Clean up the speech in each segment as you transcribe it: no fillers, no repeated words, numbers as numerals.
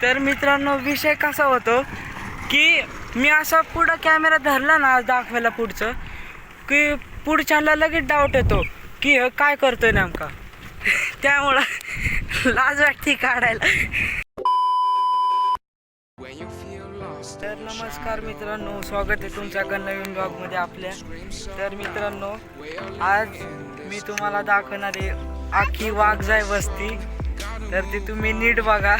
तर मित्रांनो विषय कसा होतो की मी असा पुढं कॅमेरा धरला ना दाखवायला पुढचं की पुढच्याला लगेच डाऊट येतो की काय करतोय नेमका. त्यामुळं लाज वाटते काढायला. तर नमस्कार मित्रांनो, स्वागत आहे तुमच्याकडं नवीन ब्लॉगमध्ये आपल्या. तर मित्रांनो आज मी तुम्हाला दाखवणार आहे आखी वाघजाई वस्ती. तर ती तुम्ही नीट बघा.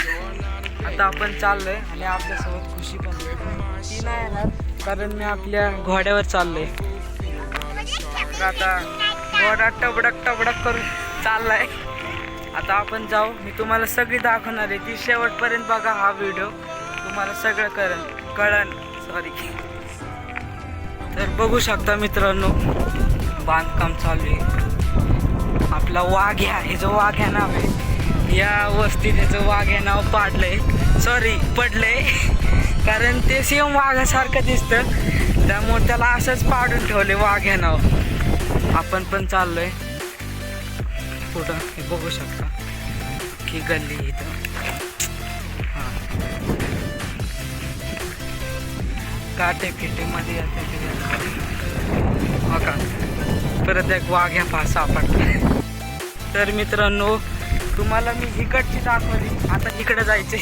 आता आपण चाललोय आणि आपल्यासोबत खुशी पण ती नाही येणार कारण मी आपल्या घोड्यावर चाललोय. आता घोडा टबडक करून चाललाय. आता आपण जाऊ, मी तुम्हाला सगळी दाखवणार आहे. ती शेवटपर्यंत बघा हा व्हिडिओ, तुम्हाला सगळं कळण. तर बघू शकता मित्रांनो बांधकाम चालू आहे. आपला वाघ्या, हे जो वाघ्या नाव आहे या वस्तीत, याचं वाघ्या नाव पडलंय कारण ते सेम वाघासारखं दिसतं, त्यामुळे त्याला असंच पाडून ठेवले वाघ्या नाव. आपण पण चाललोय पुढं, हे बघू शकता की गल्ली इथं. काटे मध्ये येते का परत एक वाघ्या फास सापडला. तर मित्रांनो तुम्हाला मी इकडची दाखवली, आता इकडे जायचे.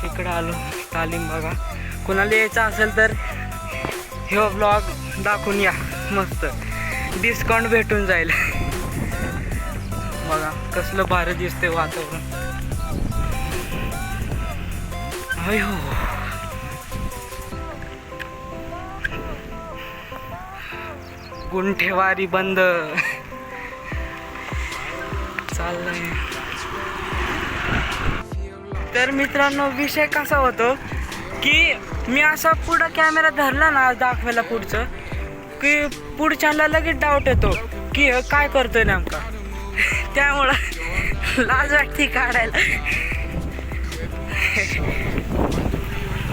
इकडे आलो, तालीम बघा. कुणाला यायचं असेल तर हे ब्लॉग दाखवून या, मस्त डिस्काउंट भेटून जाईल. बघा कसलं भारी दिसतंय वातावरण. अयो गुंठेवारी बंद चाललंय. तर मित्रांनो विषय कसा होतो की मी असा पुढं कॅमेरा धरला ना दाखवायला पुढचं की पुढच्याला लगेच डाऊट येतो की काय करतोय नेमका. त्यामुळं लाज वाटते काढायला.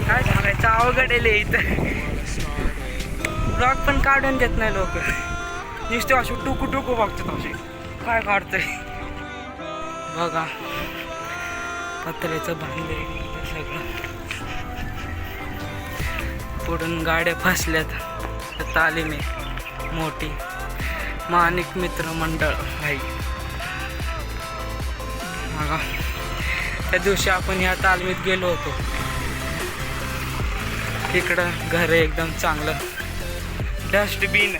काय सांगायचं, अवघड आहे इथं. ब्लॉग पण काढून देत नाही लोक, नुसते असे टुकू बघतात असे काय काढतोय. बघा पत्र्याचं बांधले सगळं, पुढून गाड्या फसल्यात. तालीम आहे मोठी, माणिक मित्र मंडळ भाई. बघा त्या दिवशी आपण या तालमीत गेलो होतो, तिकडं घर एकदम चांगलं. डस्टबिन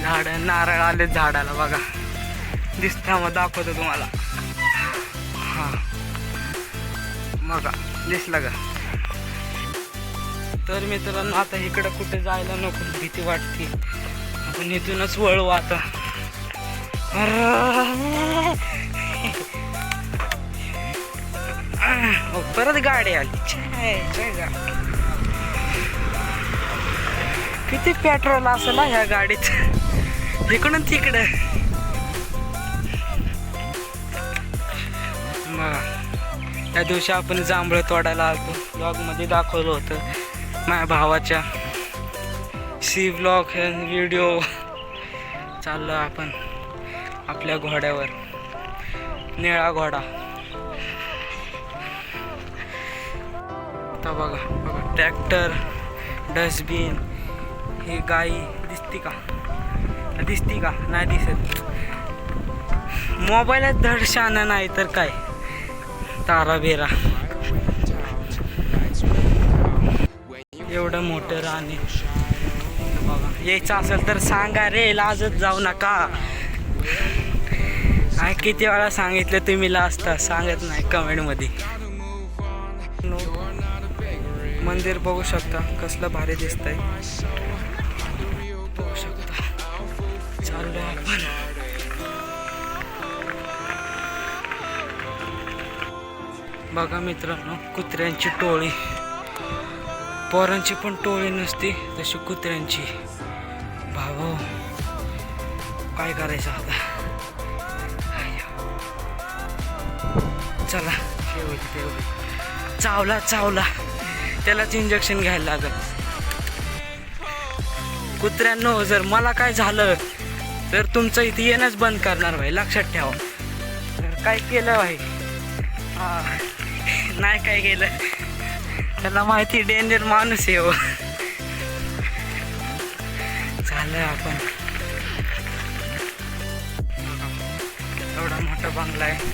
झाड, नारळ आले झाडाला बघा, दिसतं मग दाखवतो तुम्हाला. हां बघा दिसलं का. तर मित्रांनो आता इकडं कुठे जायला नको, भीती वाटते. आपण इथूनच वळू आता. परत गाडी आली. किती पेट्रोल असेल ह्या गाडीत, इकडून तिकडं. त्या दिवशी आपण जांभळं तोडायला आलतो, ब्लॉगमध्ये दाखवलं होतं माझ्या भावाच्या. सी ब्लॉग व्हिडिओ चाललो आपण आपल्या घोड्यावर, निळा घोडा. आता बघा ट्रॅक्टर, डस्टबिन, ही गाई दिसती का नाही दिसत. मोबाईलात धडशानं नाही तर काय, तारा बेरा. एवढं मोठं राणे बघा. यायचं असेल तर सांगा रे, लाजत जाऊ नका. किती वेळा सांगितलं तुम्ही लाजता, सांगत नाही कमेंटमध्ये. मंदिर बघू शकता कसलं भारी दिसतंय. बघू शकता चाललोय आपण. बघा मित्रांनो कुत्र्यांची टोळी, पोरांची पण टोळी नसती तशी कुत्र्यांची. भाऊ काय करायचं आता. चला चावला त्यालाच इंजेक्शन घ्यायला लागल. कुत्र्यांनो, जर मला काय झालं तर तुमचं इथे येणंच बंद करणार भाई, लक्षात ठेवा. तर काय केलं भाई? नाही काय केलं, त्याला माहिती डेंजर माणूस आहे हो. झालं आपण एवढा मोठा बंगला आहे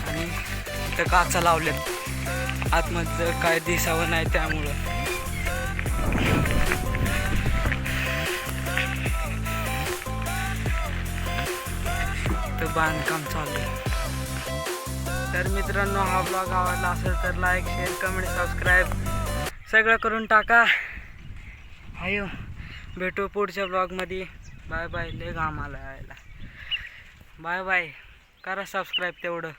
आणि इथं काचा लावल्यात आतमध्ये, काय दिसावं नाही त्यामुळं. बांधकाम चालू आहे. तर मित्रांनो, हा ब्लॉग आवडला असेल तर लाईक, शेअर, कमेंट, सबस्क्राईब सगळं करून टाका. हायो, भेटू पुढच्या ब्लॉगमध्ये. Bye bye. लय घाम आला यायला. Bye bye. करा सबस्क्राईब तेवढं.